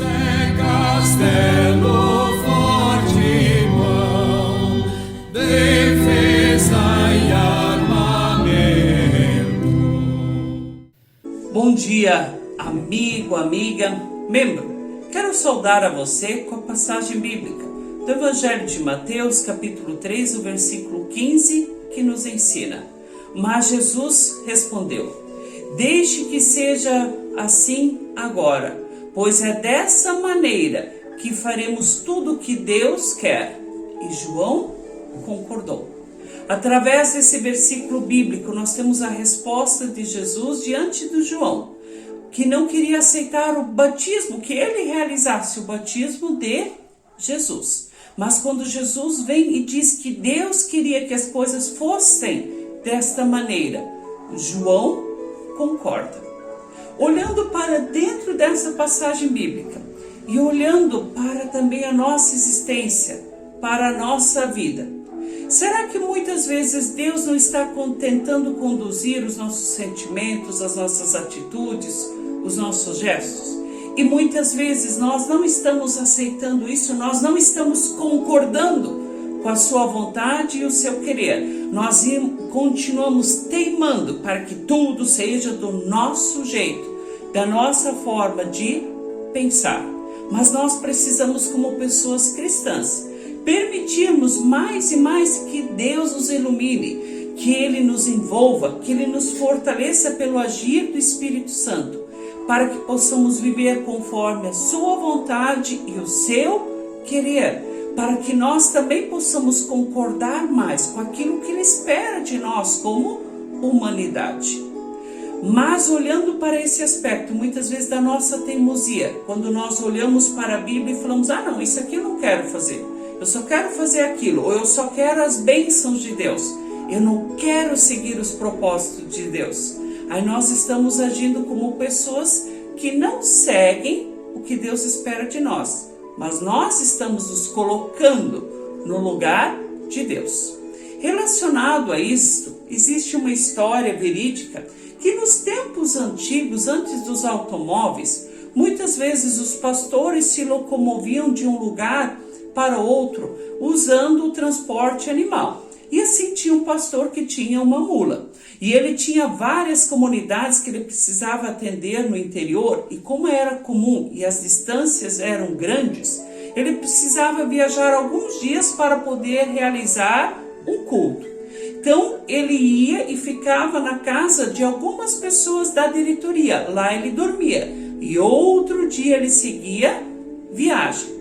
é castelo forte, irmão, defesa e armamento. Bom dia, amigo, amiga, membro. Quero saudar a você com a passagem bíblica do Evangelho de Mateus, capítulo 3, o versículo 15, que nos ensina: Mas Jesus respondeu: Deixe que seja assim agora, pois é dessa maneira que faremos tudo o que Deus quer. E João concordou. Através desse versículo bíblico, nós temos a resposta de Jesus diante de João, que não queria aceitar o batismo, que ele realizasse o batismo de Jesus. Mas quando Jesus vem e diz que Deus queria que as coisas fossem desta maneira, João concorda. Olhando para dentro dessa passagem bíblica e olhando para também a nossa existência, para a nossa vida, será que muitas vezes Deus não está tentando conduzir os nossos sentimentos, as nossas atitudes, os nossos gestos? E muitas vezes nós não estamos aceitando isso, nós não estamos concordando com a sua vontade e o seu querer. Nós continuamos teimando para que tudo seja do nosso jeito, da nossa forma de pensar. Mas nós precisamos, como pessoas cristãs, permitirmos mais e mais que Deus nos ilumine, que Ele nos envolva, que Ele nos fortaleça pelo agir do Espírito Santo, para que possamos viver conforme a sua vontade e o seu querer, para que nós também possamos concordar mais com aquilo que Ele espera de nós como humanidade. Mas olhando para esse aspecto, muitas vezes da nossa teimosia, quando nós olhamos para a Bíblia e falamos: não, isso aqui eu não quero fazer, eu só quero fazer aquilo, ou eu só quero as bênçãos de Deus, eu não quero seguir os propósitos de Deus. Aí nós estamos agindo como pessoas que não seguem o que Deus espera de nós, mas nós estamos nos colocando no lugar de Deus. Relacionado a isto, existe uma história verídica que nos tempos antigos, antes dos automóveis, muitas vezes os pastores se locomoviam de um lugar para outro usando o transporte animal. E assim tinha um pastor que tinha uma mula. E ele tinha várias comunidades que ele precisava atender no interior. E como era comum e as distâncias eram grandes, ele precisava viajar alguns dias para poder realizar um culto. Então ele ia e ficava na casa de algumas pessoas da diretoria. Lá ele dormia. E outro dia ele seguia viagem.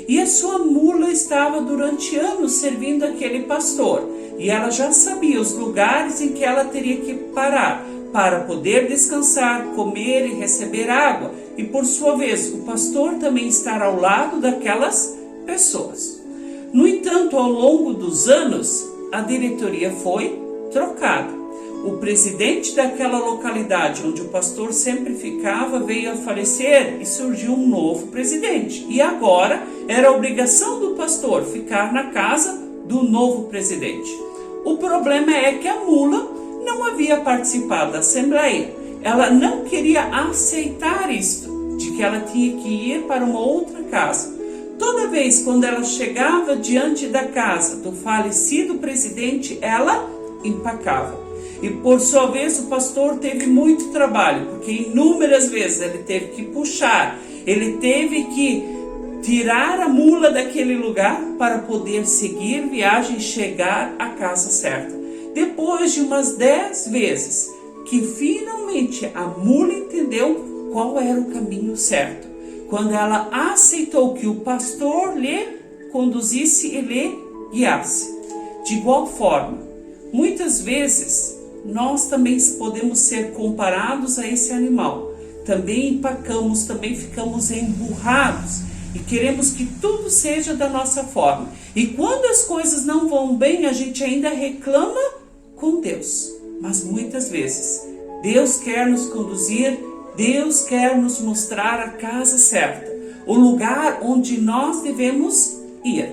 E a sua mula estava durante anos servindo aquele pastor. E ela já sabia os lugares em que ela teria que parar para poder descansar, comer e receber água. E por sua vez, o pastor também estar ao lado daquelas pessoas. No entanto, ao longo dos anos, a diretoria foi trocada. O presidente daquela localidade onde o pastor sempre ficava veio a falecer e surgiu um novo presidente. E agora era obrigação do pastor ficar na casa do novo presidente. O problema é que a mula não havia participado da assembleia. Ela não queria aceitar isto, de que ela tinha que ir para uma outra casa. Toda vez quando ela chegava diante da casa do falecido presidente, ela empacava. E por sua vez o pastor teve muito trabalho, porque inúmeras vezes ele teve que puxar, ele teve que tirar a mula daquele lugar para poder seguir viagem e chegar à casa certa. Depois de umas 10 vezes que finalmente a mula entendeu qual era o caminho certo, quando ela aceitou que o pastor lhe conduzisse e lhe guiasse. De igual forma, muitas vezes nós também podemos ser comparados a esse animal. Também empacamos, também ficamos emburrados e queremos que tudo seja da nossa forma. E quando as coisas não vão bem, a gente ainda reclama com Deus. Mas muitas vezes Deus quer nos conduzir, Deus quer nos mostrar a casa certa, o lugar onde nós devemos ir.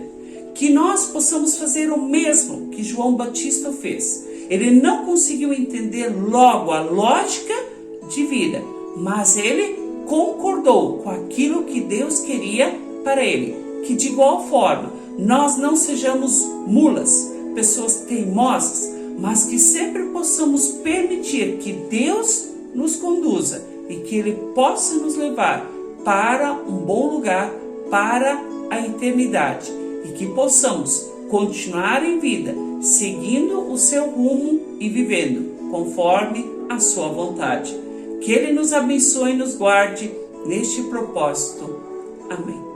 Que nós possamos fazer o mesmo que João Batista fez. Ele não conseguiu entender logo a lógica de vida, mas ele concordou com aquilo que Deus queria para ele. Que de igual forma, nós não sejamos mulas, pessoas teimosas, mas que sempre possamos permitir que Deus nos conduza e que Ele possa nos levar para um bom lugar, para a eternidade, e que possamos continuar em vida, seguindo o seu rumo e vivendo conforme a sua vontade. Que Ele nos abençoe e nos guarde neste propósito. Amém.